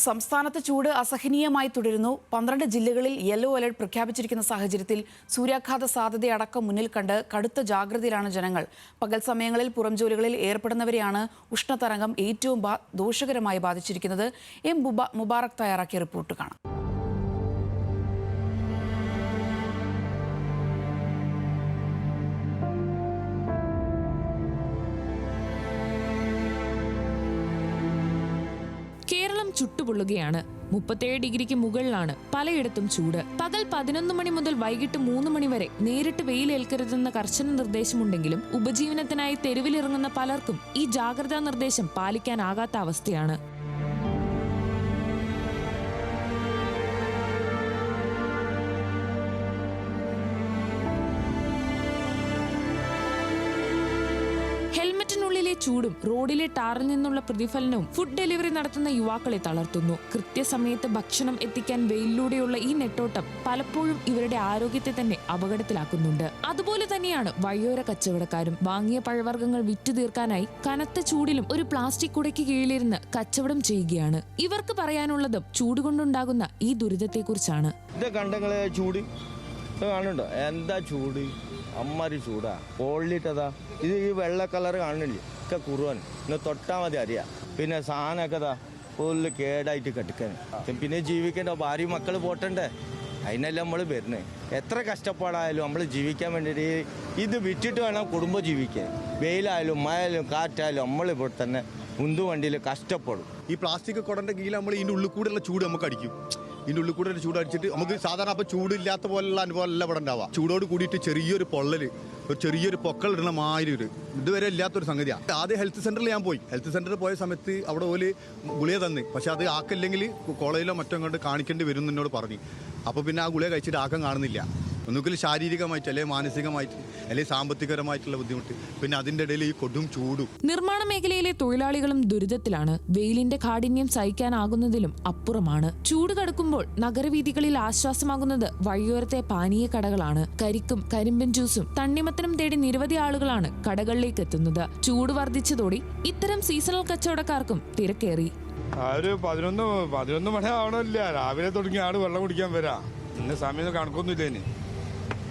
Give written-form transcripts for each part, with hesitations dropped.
സംസ്ഥാനത്ത് ചൂട് അസഹനീയമായി തുടരുന്നു. 12 ജില്ലകളിൽ യെല്ലോ അലർട്ട് പ്രഖ്യാപിച്ചിരിക്കുന്ന സാഹചര്യത്തിൽ സൂര്യാഘാത സാധ്യതയടക്കം മുന്നിൽ കണ്ട് കടുത്ത ജാഗ്രതയിലാണ് ജനങ്ങൾ. പകൽ സമയങ്ങളിൽ പുറം ജോലികളിൽ ഏർപ്പെടുന്നവരെയാണ് ഉഷ്ണതരംഗം ഏറ്റവും ദോഷകരമായി ബാധിച്ചിരിക്കുന്നത്. എം മുബാറക് തയ്യാറാക്കിയ റിപ്പോർട്ട് കാണാം. കേരളം ചുട്ടുപൊള്ളുകയാണ്. 37 ഡിഗ്രിക്ക് മുകളിലാണ് പലയിടത്തും ചൂട്. പകൽ 11 മണി മുതൽ വൈകിട്ട് 3 മണി വരെ നേരിട്ട് വെയിലേൽക്കരുതെന്ന കർശന നിർദ്ദേശമുണ്ടെങ്കിലും ഉപജീവനത്തിനായി തെരുവിലിറങ്ങുന്ന പലർക്കും ഈ ജാഗ്രതാ നിർദ്ദേശം പാലിക്കാനാകാത്ത അവസ്ഥയാണ്. ഹെൽമറ്റിനുള്ളിലെ ചൂടും റോഡിലെ ടാറിൽ നിന്നുള്ള പ്രതിഫലനവും ഫുഡ് ഡെലിവറി നടത്തുന്ന യുവാക്കളെ തളർത്തുന്നു. കൃത്യസമയത്ത് ഭക്ഷണം എത്തിക്കാൻ വെയിലിലൂടെയുള്ള ഈ നെട്ടോട്ടം പലപ്പോഴും ഇവരുടെ ആരോഗ്യത്തെ തന്നെ അപകടത്തിലാക്കുന്നുണ്ട്. അതുപോലെ തന്നെയാണ് വഴിയോര കച്ചവടക്കാരും. വാങ്ങിയ പഴവർഗ്ഗങ്ങൾ വിറ്റു തീർക്കാനായി കനത്ത ചൂടിലും ഒരു പ്ലാസ്റ്റിക് കുടയ്ക്ക് കീഴിലിരുന്ന് കച്ചവടം ചെയ്യുകയാണ്. ഇവർക്ക് പറയാനുള്ളതും ചൂട് കൊണ്ടുണ്ടാകുന്ന ഈ ദുരിതത്തെക്കുറിച്ചാണ്. കാണുന്നുണ്ടോ എന്താ ചൂട്? അമ്മാരി ചൂടാ. പൊള്ളിട്ടതാ ഇത്. ഈ വെള്ള കളർ കാണുന്നില്ലേ? ഒക്കെ കുറുവാൻ ഇന്ന് തൊട്ടാൽ മതി അറിയാം. പിന്നെ സാധനമൊക്കെ ഇതാ ഫുള്ള് കേടായിട്ട് കിടക്കാൻ. പിന്നെ ജീവിക്കേണ്ട ഭാര്യ മക്കൾ പോട്ടണ്ടേ? അതിനല്ല നമ്മൾ വരുന്നത്. എത്ര കഷ്ടപ്പാടായാലും നമ്മൾ ജീവിക്കാൻ വേണ്ടിയിട്ട് ഇത് വിറ്റിട്ട് വേണം കുടുംബം ജീവിക്കാൻ. വെയിലായാലും മഴയായാലും കാറ്റായാലും നമ്മളിവിടെ തന്നെ ഉന്തുവണ്ടിയിൽ കഷ്ടപ്പെടും. ഈ പ്ലാസ്റ്റിക് കുടന്റെ കീഴിൽ നമ്മൾ ഇതിൻ്റെ ഉള്ളിൽ കൂടെയുള്ള ചൂട് നമുക്ക് അടിക്കും. ഇതിൻ്റെ ഉള്ളിൽ കൂടെ ചൂട് അടിച്ചിട്ട് നമുക്ക് സാധാരണ അപ്പോൾ ചൂടില്ലാത്ത പോലുള്ള അനുഭവം അല്ല ഇവിടെ ഉണ്ടാവുക. ചൂടോട് കൂടിയിട്ട് ചെറിയൊരു പൊള്ളല്, ഒരു ചെറിയൊരു പൊക്കളിടണ മാതിരി ഇതുവരെ ഇല്ലാത്തൊരു സംഗതിയാണ്. ആദ്യം ഹെൽത്ത് സെൻ്ററിൽ ഞാൻ പോയി. ഹെൽത്ത് സെൻ്ററിൽ പോയ സമയത്ത് അവിടെ ഓല് ഗുളിക തന്ന്. പക്ഷെ അത് ആക്കില്ലെങ്കിൽ കോളേജിലോ മറ്റോ കൊണ്ട് കാണിക്കേണ്ടി വരും എന്നോട് പറഞ്ഞു. അപ്പോൾ പിന്നെ ആ ഗുളിക കഴിച്ചിട്ട് ആക്കം കാണുന്നില്ല. ഒന്നുകിൽ ശാരീരികമായിട്ട്, അല്ലെങ്കിൽ മാനസികമായിട്ട്, അല്ലെങ്കിൽ സാമ്പത്തികപരമായിട്ടുള്ള ബുദ്ധിമുട്ട്. പിന്നെ അതിൻ്റെ ഇടയിൽ ഈ കൊടും ചൂടും. നിർമ്മാണ മേഖലയിലെ തൊഴിലാളികളും ദുരിതത്തിലാണ്. വെയിലിന്റെ കാഠിന്യം സഹിക്കാനാകുന്നതിലും അപ്പുറമാണ്. ചൂട് കടക്കുമ്പോൾ നഗരവീഥികളിൽ ആശ്വാസമാകുന്നത് വഴിയോരത്തെ പാനീയ കടകളാണ്. കരിക്കും കരിമ്പൻ ജ്യൂസും തണ്ണിമത്തനും തേടി നിരവധി ആളുകളാണ് കടകളിലേക്ക് എത്തുന്നത്. ചൂട് വർദ്ധിച്ചതോടെ ഇത്തരം സീസണൽ കച്ചവടക്കാർക്കും തിരക്കേറി. 11 മണി ആവണമില്ല. രാവിലെ തുടങ്ങി ആട് വെള്ളം കുടിക്കാൻ വരാം. ഇന്ന് സമയം കണക്കൊന്നുമില്ല. ഇനി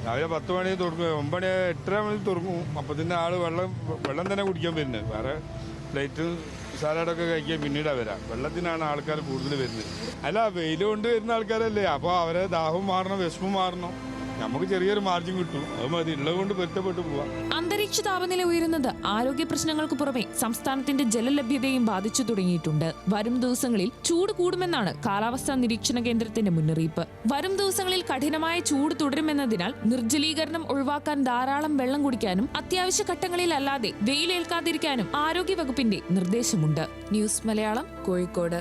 രാവിലെ 10 മണി തുടങ്ങും, 9 മണി 8:30 മണി തുടങ്ങും. അപ്പം തന്നെ ആള് വെള്ളം തന്നെ കുടിക്കാൻ വരുന്നത്. വേറെ പ്ലേറ്റ് സാലഡൊക്കെ കഴിക്കാൻ പിന്നീടാണ് വരാം. വെള്ളത്തിനാണ് ആൾക്കാർ കൂടുതൽ വരുന്നത്. അല്ല, വെയിൽ കൊണ്ട് വരുന്ന ആൾക്കാരല്ലേ, അപ്പോൾ അവരെ ദാഹവും മാറണം, വിഷമം മാറണം. നമുക്ക് ചെറിയൊരു മാർജിൻ കിട്ടും. അത് മതി. ഉള്ളത് കൊണ്ട് പൊരുത്തപ്പെട്ടു പോവാം. അന്തരീക്ഷ താപനില ഉയരുന്നത് ആരോഗ്യ പ്രശ്നങ്ങൾക്ക് പുറമെ സംസ്ഥാനത്തിന്റെ ജലലഭ്യതയും ബാധിച്ചു തുടങ്ങിയിട്ടുണ്ട്. വരും ദിവസങ്ങളിൽ ചൂട് കൂടുമെന്നാണ് കാലാവസ്ഥാ നിരീക്ഷണ കേന്ദ്രത്തിന്റെ മുന്നറിയിപ്പ്. വരും ദിവസങ്ങളിൽ കഠിനമായ ചൂട് തുടരുമെന്നതിനാൽ നിർജ്ജലീകരണം ഒഴിവാക്കാൻ ധാരാളം വെള്ളം കുടിക്കാനും അത്യാവശ്യ ഘട്ടങ്ങളിൽ അല്ലാതെ വെയിലേൽക്കാതിരിക്കാനും ആരോഗ്യ വകുപ്പിന്റെ നിർദ്ദേശമുണ്ട്. ന്യൂസ് മലയാളം, കോഴിക്കോട്.